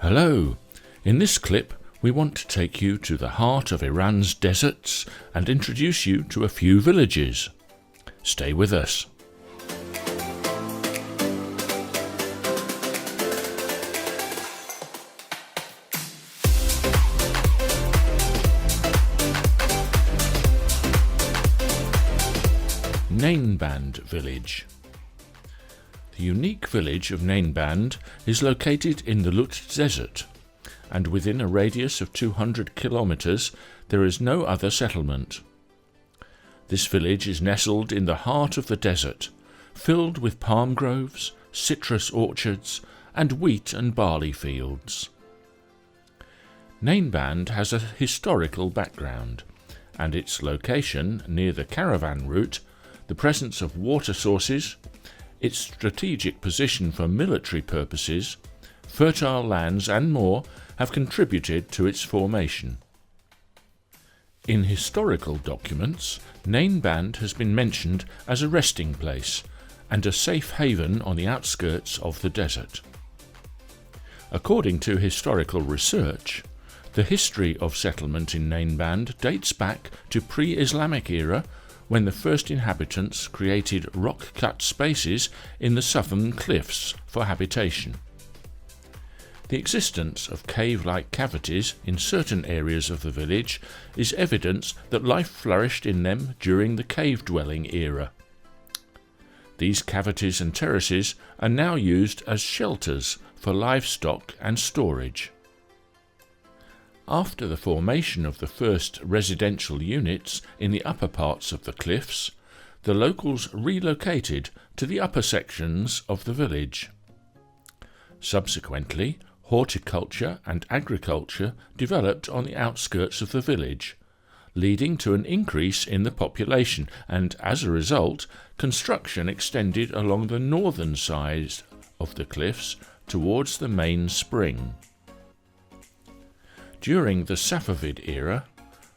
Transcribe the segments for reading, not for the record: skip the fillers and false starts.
Hello! In this clip we want to take you to the heart of Iran's deserts and introduce you to a few villages. Stay with us. Nay Band village. The unique village of Nay Band is located in the Lut Desert, and within a radius of 200 kilometers there is no other settlement. This village is nestled in the heart of the desert, filled with palm groves, citrus orchards, and wheat and barley fields. Nay Band has a historical background, and its location near the caravan route, the presence of water sources, its strategic position for military purposes, fertile lands and more have contributed to its formation. In historical documents, Nay Band has been mentioned as a resting place and a safe haven on the outskirts of the desert. According to historical research, the history of settlement in Nay Band dates back to pre-Islamic era, when the first inhabitants created rock-cut spaces in the southern cliffs for habitation. The existence of cave-like cavities in certain areas of the village is evidence that life flourished in them during the cave-dwelling era. These cavities and terraces are now used as shelters for livestock and storage. After the formation of the first residential units in the upper parts of the cliffs, the locals relocated to the upper sections of the village. Subsequently, horticulture and agriculture developed on the outskirts of the village, leading to an increase in the population, and as a result, construction extended along the northern side of the cliffs towards the main spring. During the Safavid era,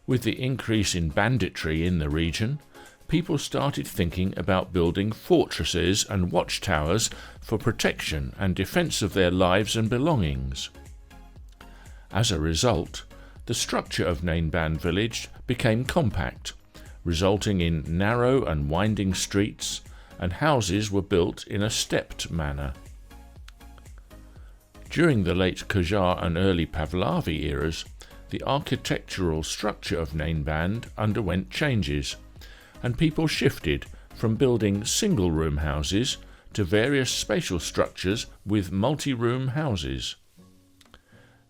with the increase in banditry in the region, people started thinking about building fortresses and watchtowers for protection and defense of their lives and belongings. As a result, the structure of Nay Band village became compact, resulting in narrow and winding streets, and houses were built in a stepped manner. During the late Qajar and early Pahlavi eras, the architectural structure of Nay Band underwent changes, and people shifted from building single-room houses to various spatial structures with multi-room houses.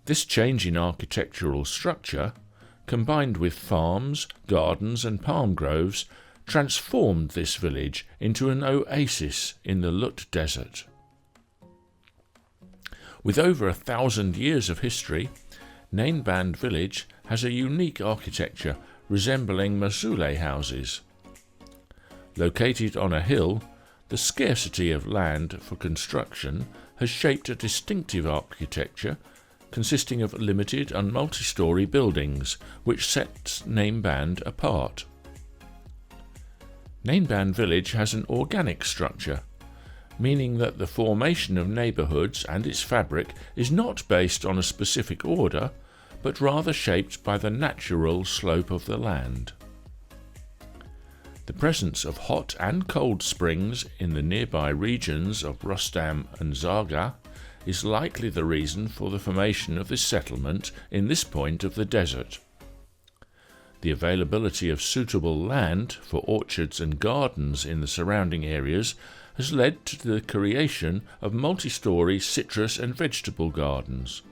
This change in architectural structure, combined with farms, gardens and palm groves, transformed this village into an oasis in the Lut Desert. With over 1,000 years of history, Nay Band village has a unique architecture resembling mausolei houses. Located on a hill, the scarcity of land for construction has shaped a distinctive architecture consisting of limited and multi-storey buildings, which sets Nay Band apart. Nay Band village has an organic structure, meaning that the formation of neighbourhoods and its fabric is not based on a specific order, but rather shaped by the natural slope of the land. The presence of hot and cold springs in the nearby regions of Rostam and Zarga is likely the reason for the formation of this settlement in this point of the desert. The availability of suitable land for orchards and gardens in the surrounding areas has led to the creation of multi-storey citrus and vegetable gardens.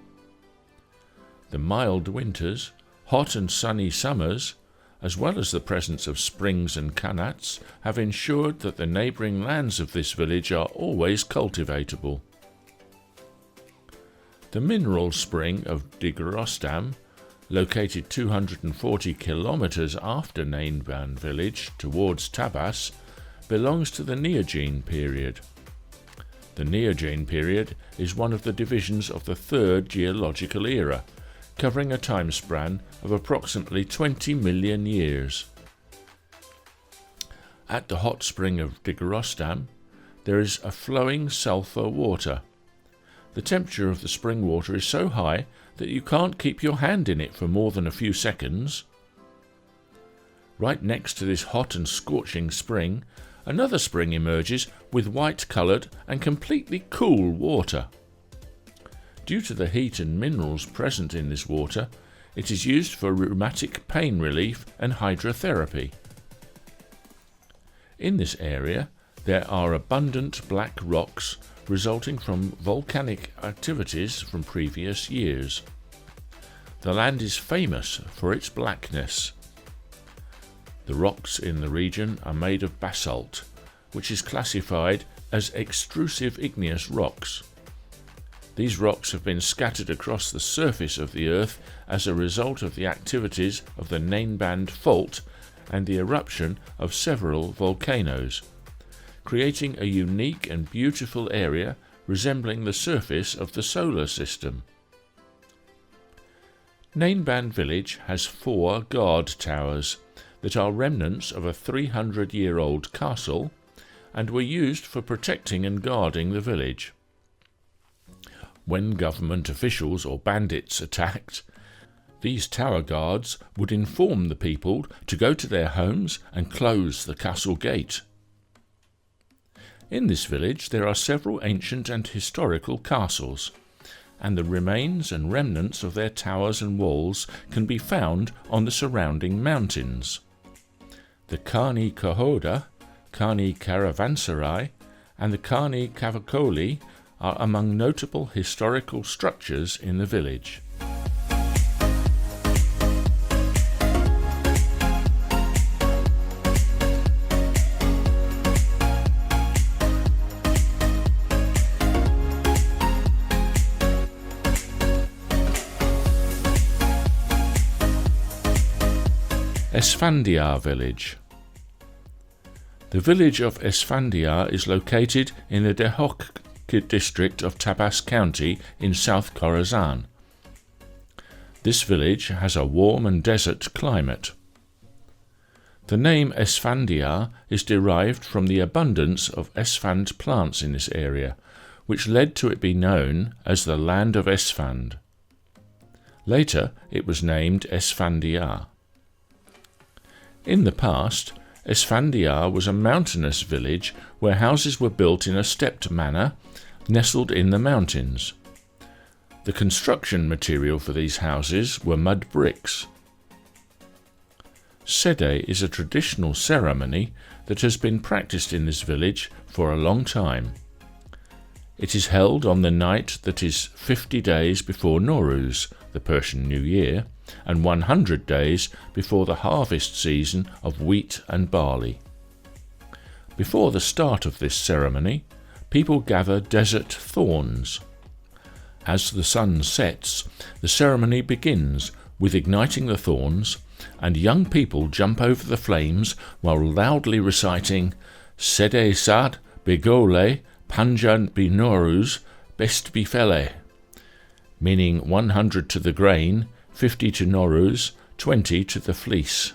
The mild winters, hot and sunny summers, as well as the presence of springs and qanats, have ensured that the neighbouring lands of this village are always cultivatable. The mineral spring of Deyhuk, located 240 kilometres after Nay Band village towards Tabas, belongs to the Neogene period. The Neogene period is one of the divisions of the third geological era, covering a time span of approximately 20 million years. At the hot spring of Deyhuk, there is a flowing sulphur water. The temperature of the spring water is so high that you can't keep your hand in it for more than a few seconds. Right next to this hot and scorching spring, another spring emerges with white-coloured and completely cool water. Due to the heat and minerals present in this water, it is used for rheumatic pain relief and hydrotherapy. In this area, there are abundant black rocks resulting from volcanic activities from previous years. The land is famous for its blackness. The rocks in the region are made of basalt, which is classified as extrusive igneous rocks. These rocks have been scattered across the surface of the Earth as a result of the activities of the Nay Band Fault and the eruption of several volcanoes, creating a unique and beautiful area resembling the surface of the solar system. Nay Band village has 4 guard towers that are remnants of a 300-year-old castle and were used for protecting and guarding the village. When government officials or bandits attacked, these tower guards would inform the people to go to their homes and close the castle gate. In this village there are several ancient and historical castles, and the remains and remnants of their towers and walls can be found on the surrounding mountains. The Karni Kahoda, Karni Caravanserai, and the Karni Kavakoli are among notable historical structures in the village. Esfandiar village. The village of Esfandiar is located in the Deyhuk district of Tabas county in South Khorasan. This village has a warm and desert climate. The name Esfandiar is derived from the abundance of esfand plants in this area, which led to it be known as the land of Esfand. Later it was named Esfandiar. In the past, Esfandiar was a mountainous village where houses were built in a stepped manner, nestled in the mountains. The construction material for these houses were mud bricks. Sede is a traditional ceremony that has been practiced in this village for a long time. It is held on the night that is 50 days before Nowruz, the Persian New Year, and 100 days before the harvest season of wheat and barley. Before the start of this ceremony, people gather desert thorns. As the sun sets, the ceremony begins with igniting the thorns, and young people jump over the flames while loudly reciting Sede Sad Begole Panjan Bi Nowruz Best Bifele, meaning 100 to the grain, 50 to Nowruz, 20 to the fleece.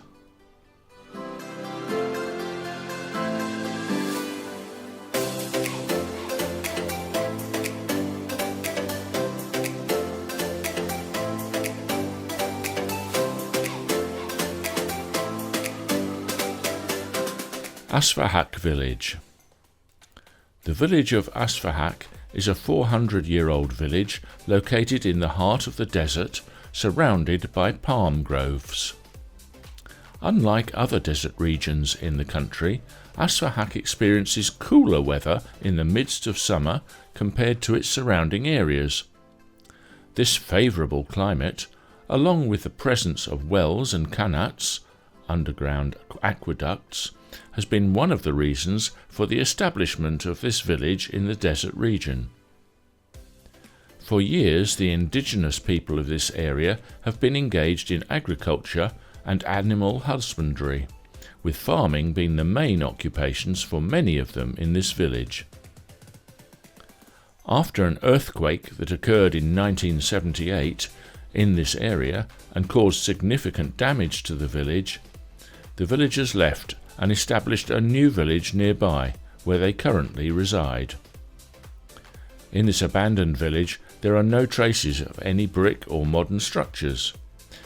Asfahak village. The village of Asfahak is a 400-year-old village located in the heart of the desert, surrounded by palm groves. Unlike other desert regions in the country, Asfahak experiences cooler weather in the midst of summer compared to its surrounding areas. This favourable climate, along with the presence of wells and qanats, underground aqueducts, has been one of the reasons for the establishment of this village in the desert region. For years, the indigenous people of this area have been engaged in agriculture and animal husbandry, with farming being the main occupations for many of them in this village. After an earthquake that occurred in 1978 in this area and caused significant damage to the villagers left and established a new village nearby, where they currently reside. In this abandoned village, there are no traces of any brick or modern structures.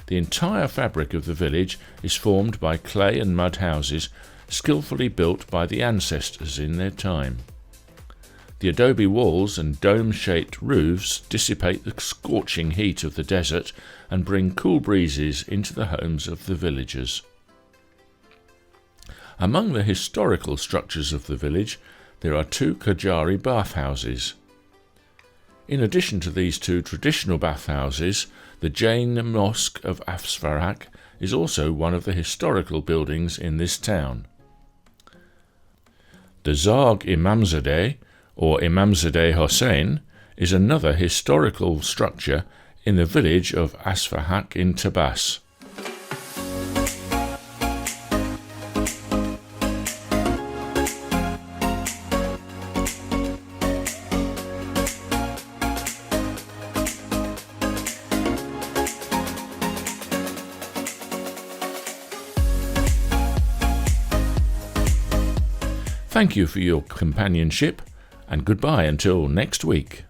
The entire fabric of the village is formed by clay and mud houses skillfully built by the ancestors in their time. The adobe walls and dome-shaped roofs dissipate the scorching heat of the desert and bring cool breezes into the homes of the villagers. Among the historical structures of the village, there are 2 Qajari bathhouses. In addition to these 2 traditional bathhouses, the Jain Mosque of Asfarak is also one of the historical buildings in this town. The Zarg Imamzadeh, or Imamzadeh Hossein, is another historical structure in the village of Asfarak in Tabas. Thank you for your companionship, and goodbye until next week.